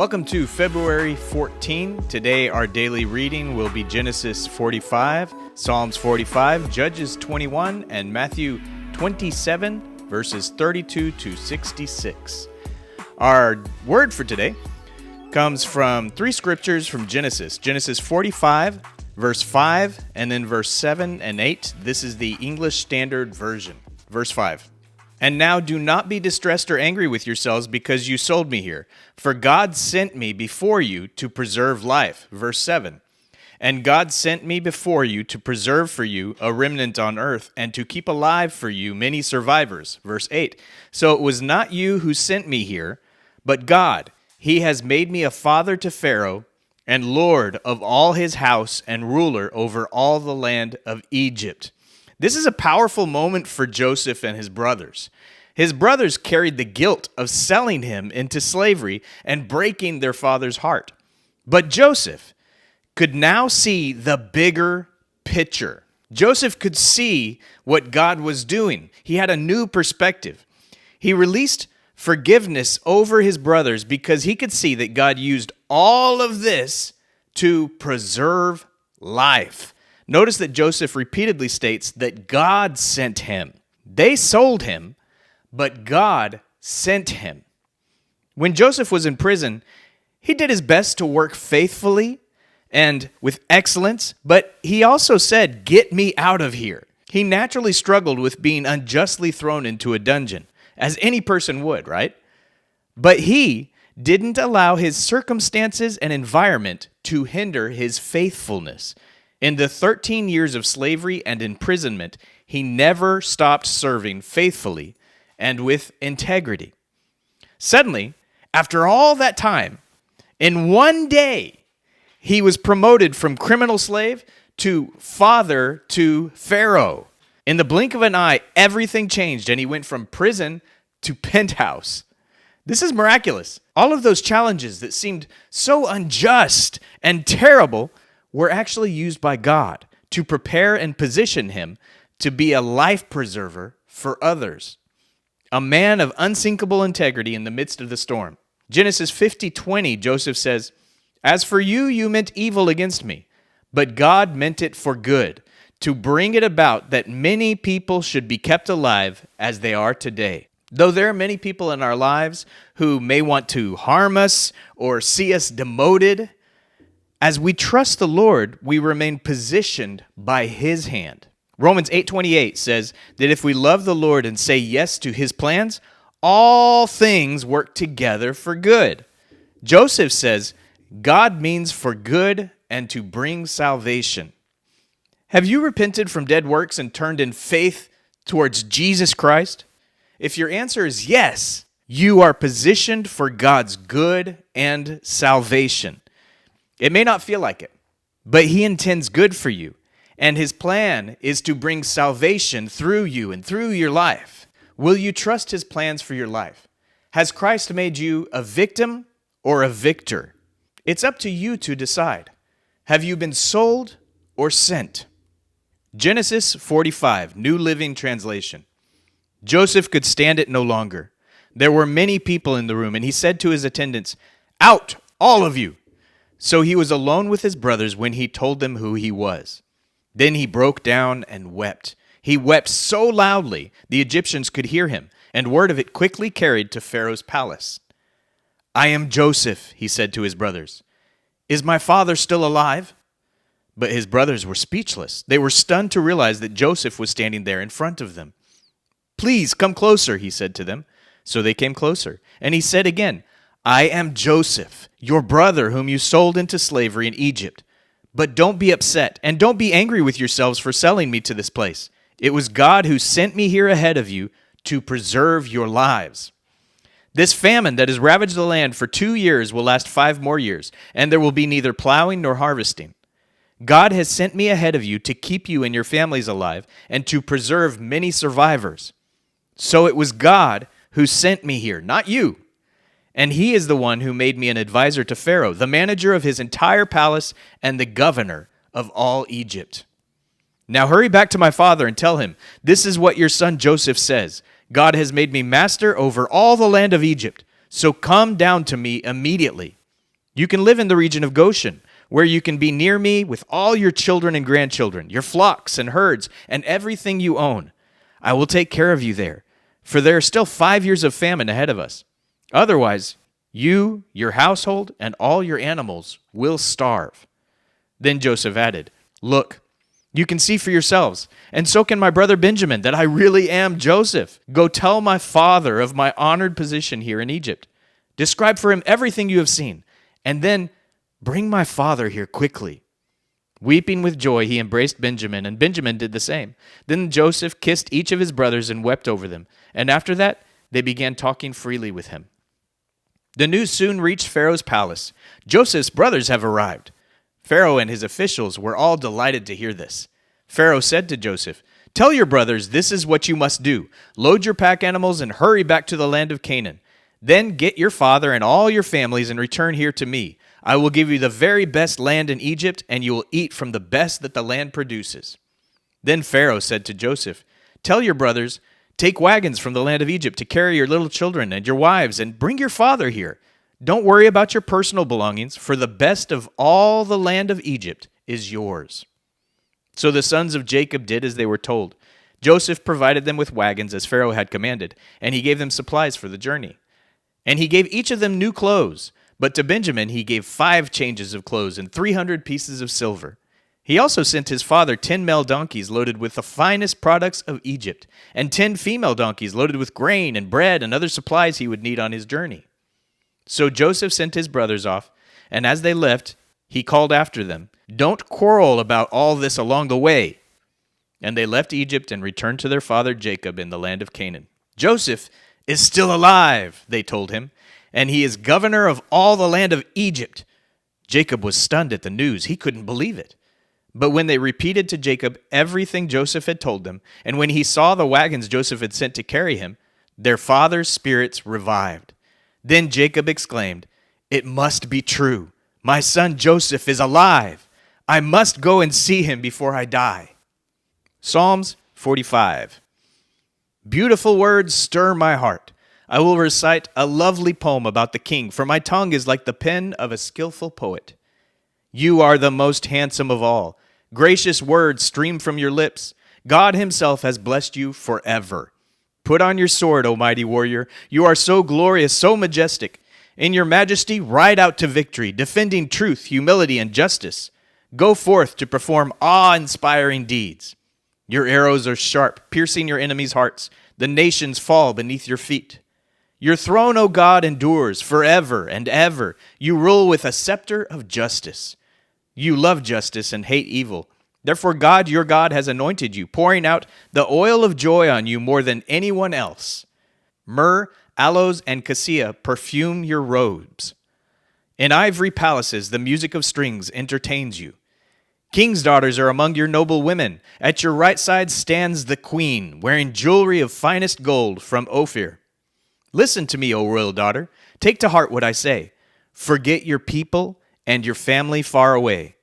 Welcome to February 14. Today our daily reading will be Genesis 45, Psalms 45, Judges 21, and Matthew 27, verses 32 to 66. Our word for today comes from three scriptures from Genesis. Genesis 45, verse 5, and then verse 7 and 8. This is the English Standard Version. Verse 5. And now do not be distressed or angry with yourselves because you sold me here. For God sent me before you to preserve life. Verse 7. And God sent me before you to preserve for you a remnant on earth and to keep alive for you many survivors. Verse 8. So it was not you who sent me here, but God. He has made me a father to Pharaoh and Lord of all his house and ruler over all the land of Egypt. This is a powerful moment for Joseph and his brothers. His brothers carried the guilt of selling him into slavery and breaking their father's heart. But Joseph could now see the bigger picture. Joseph could see what God was doing. He had a new perspective. He released forgiveness over his brothers because he could see that God used all of this to preserve life. Notice that Joseph repeatedly states that God sent him. They sold him, but God sent him. When Joseph was in prison, he did his best to work faithfully and with excellence, but he also said, "Get me out of here." He naturally struggled with being unjustly thrown into a dungeon, as any person would, right? But he didn't allow his circumstances and environment to hinder his faithfulness. In the 13 years of slavery and imprisonment, he never stopped serving faithfully and with integrity. Suddenly, after all that time, in one day, he was promoted from criminal slave to father to Pharaoh. In the blink of an eye, everything changed, and he went from prison to penthouse. This is miraculous. All of those challenges that seemed so unjust and terrible were actually used by God to prepare and position him to be a life preserver for others, a man of unsinkable integrity in the midst of the storm. Genesis 50:20, Joseph says, "As for you, you meant evil against me, but God meant it for good, to bring it about that many people should be kept alive as they are today." Though there are many people in our lives who may want to harm us or see us demoted, as we trust the Lord, we remain positioned by his hand. Romans 8:28 says that if we love the Lord and say yes to his plans, all things work together for good. Joseph says, God means for good and to bring salvation. Have you repented from dead works and turned in faith towards Jesus Christ? If your answer is yes, you are positioned for God's good and salvation. It may not feel like it, but he intends good for you, and his plan is to bring salvation through you and through your life. Will you trust his plans for your life? Has Christ made you a victim or a victor? It's up to you to decide. Have you been sold or sent? Genesis 45, New Living Translation. Joseph could stand it no longer. There were many people in the room, and he said to his attendants, "Out, all of you!" So he was alone with his brothers when he told them who he was. Then he broke down and wept. He wept so loudly the Egyptians could hear him, and word of it quickly carried to Pharaoh's palace. "I am Joseph," he said to his brothers. "Is my father still alive?" But his brothers were speechless. They were stunned to realize that Joseph was standing there in front of them. "Please come closer," he said to them. So they came closer. And he said again, "I am Joseph, your brother whom you sold into slavery in Egypt. But don't be upset, and don't be angry with yourselves for selling me to this place. It was God who sent me here ahead of you to preserve your lives. This famine that has ravaged the land for 2 years will last 5 more years, and there will be neither plowing nor harvesting. God has sent me ahead of you to keep you and your families alive and to preserve many survivors. So it was God who sent me here, not you. And he is the one who made me an advisor to Pharaoh, the manager of his entire palace and the governor of all Egypt. Now hurry back to my father and tell him, this is what your son Joseph says. God has made me master over all the land of Egypt. So come down to me immediately. You can live in the region of Goshen, where you can be near me with all your children and grandchildren, your flocks and herds, and everything you own. I will take care of you there, for there are still 5 years of famine ahead of us. Otherwise, you, your household, and all your animals will starve." Then Joseph added, "Look, you can see for yourselves, and so can my brother Benjamin, that I really am Joseph. Go tell my father of my honored position here in Egypt. Describe for him everything you have seen, and then bring my father here quickly." Weeping with joy, he embraced Benjamin, and Benjamin did the same. Then Joseph kissed each of his brothers and wept over them, and after that they began talking freely with him. The news soon reached Pharaoh's palace. "Joseph's brothers have arrived." Pharaoh and his officials were all delighted to hear this. Pharaoh said to Joseph, "Tell your brothers this is what you must do. Load your pack animals and hurry back to the land of Canaan. Then get your father and all your families and return here to me. I will give you the very best land in Egypt, and you will eat from the best that the land produces." Then Pharaoh said to Joseph, "Tell your brothers, take wagons from the land of Egypt to carry your little children and your wives, and bring your father here. Don't worry about your personal belongings, for the best of all the land of Egypt is yours." So the sons of Jacob did as they were told. Joseph provided them with wagons as Pharaoh had commanded, and he gave them supplies for the journey. And he gave each of them new clothes, but to Benjamin he gave 5 changes of clothes and 300 pieces of silver. He also sent his father 10 male donkeys loaded with the finest products of Egypt, and 10 female donkeys loaded with grain and bread and other supplies he would need on his journey. So Joseph sent his brothers off, and as they left, he called after them, "Don't quarrel about all this along the way." And they left Egypt and returned to their father Jacob in the land of Canaan. "Joseph is still alive," they told him, "and he is governor of all the land of Egypt." Jacob was stunned at the news. He couldn't believe it. But when they repeated to Jacob everything Joseph had told them, and when he saw the wagons Joseph had sent to carry him, their father's spirits revived. Then Jacob exclaimed, "It must be true. My son Joseph is alive. I must go and see him before I die." Psalms 45. Beautiful words stir my heart. I will recite a lovely poem about the king, for my tongue is like the pen of a skillful poet. You are the most handsome of all. Gracious words stream from your lips. God himself has blessed you forever. Put on your sword, O mighty warrior. You are so glorious, so majestic. In your majesty, ride out to victory, defending truth, humility, and justice. Go forth to perform awe-inspiring deeds. Your arrows are sharp, piercing your enemies' hearts. The nations fall beneath your feet. Your throne, O God, endures forever and ever. You rule with a scepter of justice. You love justice and hate evil. Therefore God, your God, has anointed you, pouring out the oil of joy on you more than anyone else. Myrrh, aloes, and cassia perfume your robes. In ivory palaces the music of strings entertains you. King's daughters are among your noble women. At your right side stands the queen, wearing jewelry of finest gold from Ophir. Listen to me, O royal daughter. Take to heart what I say. Forget your people and your family far away.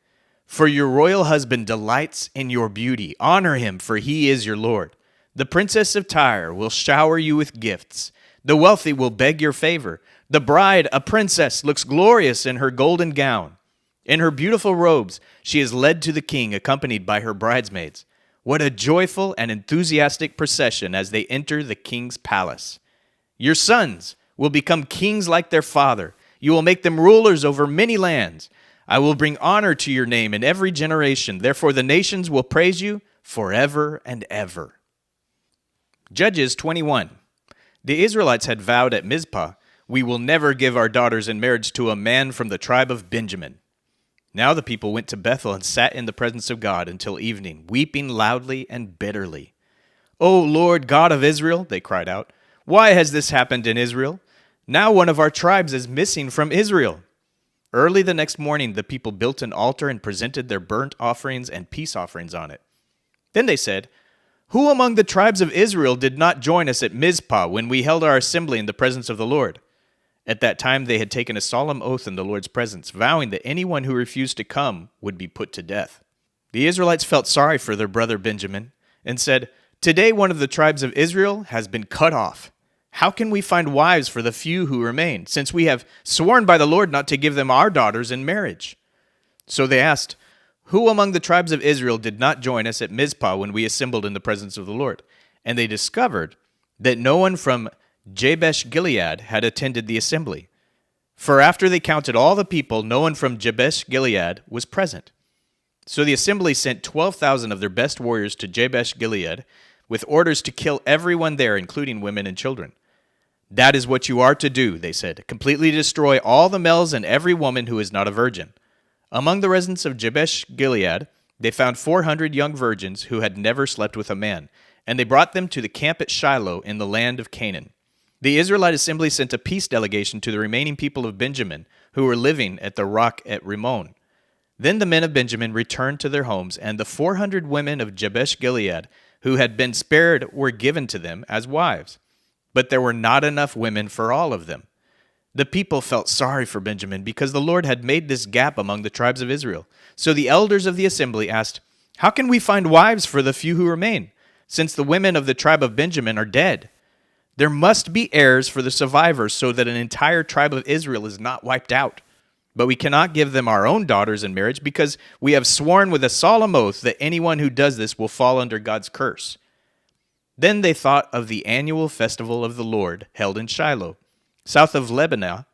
For your royal husband delights in your beauty. Honor him, for he is your Lord. The princess of Tyre will shower you with gifts. The wealthy will beg your favor. The bride, a princess, looks glorious in her golden gown. In her beautiful robes, she is led to the king, accompanied by her bridesmaids. What a joyful and enthusiastic procession as they enter the king's palace. Your sons will become kings like their father. You will make them rulers over many lands. I will bring honor to your name in every generation. Therefore the nations will praise you forever and ever. Judges 21. The Israelites had vowed at Mizpah, "We will never give our daughters in marriage to a man from the tribe of Benjamin." Now the people went to Bethel and sat in the presence of God until evening, weeping loudly and bitterly. "O Lord God of Israel," they cried out, "why has this happened in Israel? Now one of our tribes is missing from Israel." Early the next morning, the people built an altar and presented their burnt offerings and peace offerings on it. Then they said, "Who among the tribes of Israel did not join us at Mizpah when we held our assembly in the presence of the Lord?" At that time they had taken a solemn oath in the Lord's presence, vowing that anyone who refused to come would be put to death. The Israelites felt sorry for their brother Benjamin and said, "Today one of the tribes of Israel has been cut off. how can we find wives for the few who remain, since we have sworn by the Lord not to give them our daughters in marriage? So they asked, who among the tribes of Israel did not join us at Mizpah when we assembled in the presence of the Lord? And they discovered that no one from Jabesh-Gilead had attended the assembly. For after they counted all the people, no one from Jabesh-Gilead was present. So the assembly sent 12,000 of their best warriors to Jabesh-Gilead with orders to kill everyone there, including women and children. That is what you are to do, they said. Completely destroy all the males and every woman who is not a virgin. Among the residents of Jabesh-Gilead, they found 400 young virgins who had never slept with a man, and they brought them to the camp at Shiloh in the land of Canaan. The Israelite assembly sent a peace delegation to the remaining people of Benjamin, who were living at the rock at Rimmon. Then the men of Benjamin returned to their homes, and the 400 women of Jabesh-Gilead who had been spared were given to them as wives. But there were not enough women for all of them. The people felt sorry for Benjamin because the Lord had made this gap among the tribes of Israel. So the elders of the assembly asked, how can we find wives for the few who remain, since the women of the tribe of Benjamin are dead? There must be heirs for the survivors so that an entire tribe of Israel is not wiped out. But we cannot give them our own daughters in marriage because we have sworn with a solemn oath that anyone who does this will fall under God's curse. Then they thought of the annual festival of the Lord held in Shiloh, south of Lebanon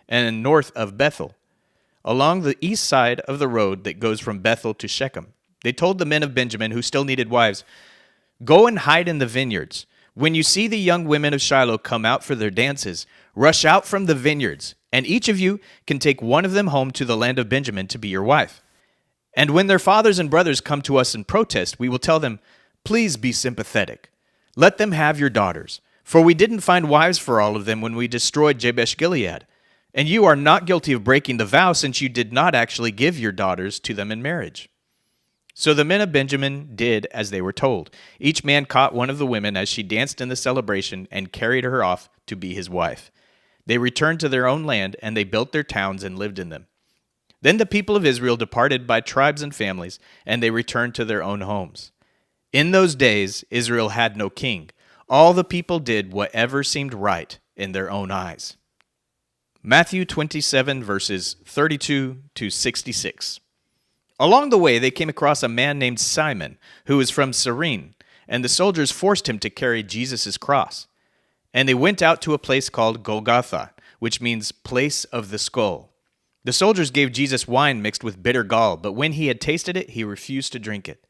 and north of Bethel, along the east side of the road that goes from Bethel to Shechem. They told the men of Benjamin who still needed wives, go and hide in the vineyards. When you see the young women of Shiloh come out for their dances, rush out from the vineyards, and each of you can take one of them home to the land of Benjamin to be your wife. And when their fathers and brothers come to us and protest, we will tell them, please be sympathetic. Let them have your daughters, for we didn't find wives for all of them when we destroyed Jabesh-Gilead. And you are not guilty of breaking the vow, since you did not actually give your daughters to them in marriage. So the men of Benjamin did as they were told. Each man caught one of the women as she danced in the celebration and carried her off to be his wife. They returned to their own land, and they built their towns and lived in them. Then the people of Israel departed by tribes and families, and they returned to their own homes. In those days, Israel had no king. All the people did whatever seemed right in their own eyes. Matthew 27, verses 32 to 66. Along the way, they came across a man named Simon, who was from Cyrene, and the soldiers forced him to carry Jesus' cross. And they went out to a place called Golgotha, which means place of the skull. The soldiers gave Jesus wine mixed with bitter gall, but when he had tasted it, he refused to drink it.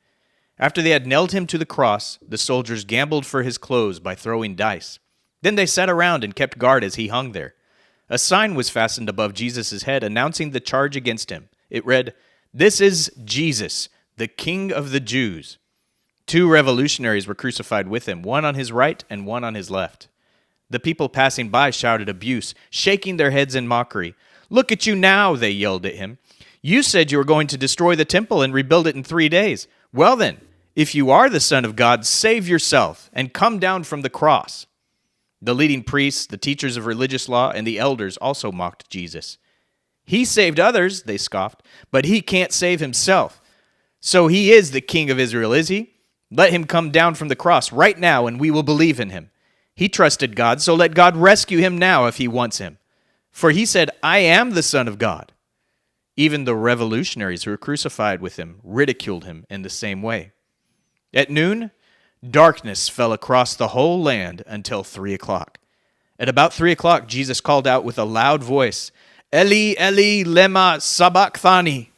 After they had nailed him to the cross, the soldiers gambled for his clothes by throwing dice. Then they sat around and kept guard as he hung there. A sign was fastened above Jesus' head announcing the charge against him. It read, "This is Jesus, the King of the Jews." 2 revolutionaries were crucified with him, one on his right and one on his left. The people passing by shouted abuse, shaking their heads in mockery. "Look at you now," they yelled at him. "You said you were going to destroy the temple and rebuild it in 3 days. Well then, if you are the Son of God, save yourself and come down from the cross." The leading priests, the teachers of religious law, and the elders also mocked Jesus. "He saved others," they scoffed, "but he can't save himself. So he is the King of Israel, is he? Let him come down from the cross right now, and we will believe in him. He trusted God, so let God rescue him now if he wants him. For he said, 'I am the Son of God.'" Even the revolutionaries who were crucified with him ridiculed him in the same way. At noon, darkness fell across the whole land until 3 o'clock. At about 3 o'clock, Jesus called out with a loud voice, "Eli, Eli, lema sabachthani,"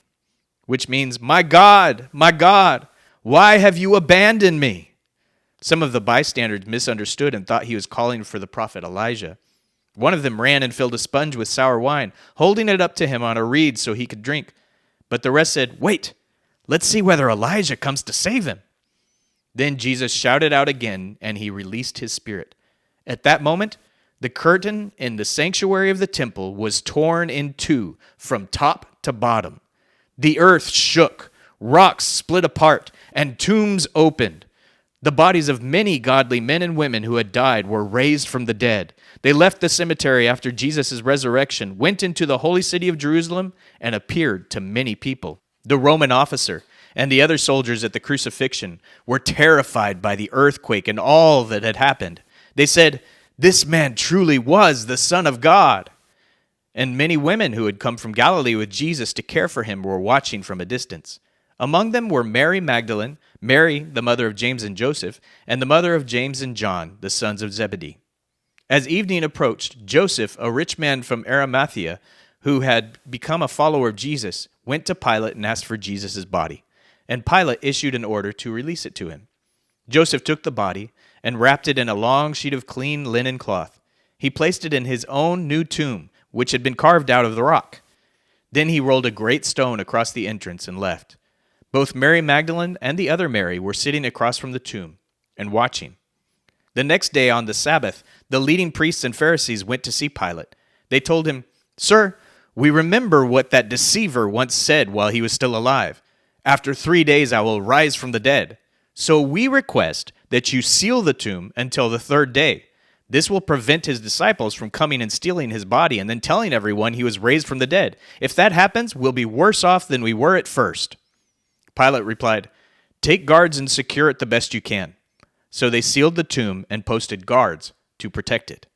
which means, my God, why have you abandoned me?" Some of the bystanders misunderstood and thought he was calling for the prophet Elijah. One of them ran and filled a sponge with sour wine, holding it up to him on a reed so he could drink. But the rest said, "Wait, let's see whether Elijah comes to save him." Then Jesus shouted out again, and he released his spirit. At that moment, the curtain in the sanctuary of the temple was torn in two from top to bottom. The earth shook, rocks split apart, and tombs opened. The bodies of many godly men and women who had died were raised from the dead. They left the cemetery after Jesus' resurrection, went into the holy city of Jerusalem, and appeared to many people. The Roman officer and the other soldiers at the crucifixion were terrified by the earthquake and all that had happened. They said, "This man truly was the Son of God." And many women who had come from Galilee with Jesus to care for him were watching from a distance. Among them were Mary Magdalene, Mary, the mother of James and Joseph, and the mother of James and John, the sons of Zebedee. As evening approached, Joseph, a rich man from Arimathea, who had become a follower of Jesus, went to Pilate and asked for Jesus' body. And Pilate issued an order to release it to him. Joseph took the body and wrapped it in a long sheet of clean linen cloth. He placed it in his own new tomb, which had been carved out of the rock. Then he rolled a great stone across the entrance and left. Both Mary Magdalene and the other Mary were sitting across from the tomb and watching. The next day on the Sabbath, the leading priests and Pharisees went to see Pilate. They told him, "Sir, we remember what that deceiver once said while he was still alive. 'After 3 days I will rise from the dead.' So we request that you seal the tomb until the third day. This will prevent his disciples from coming and stealing his body and then telling everyone he was raised from the dead. If that happens, we'll be worse off than we were at first." Pilate replied, "Take guards and secure it the best you can." So they sealed the tomb and posted guards to protect it.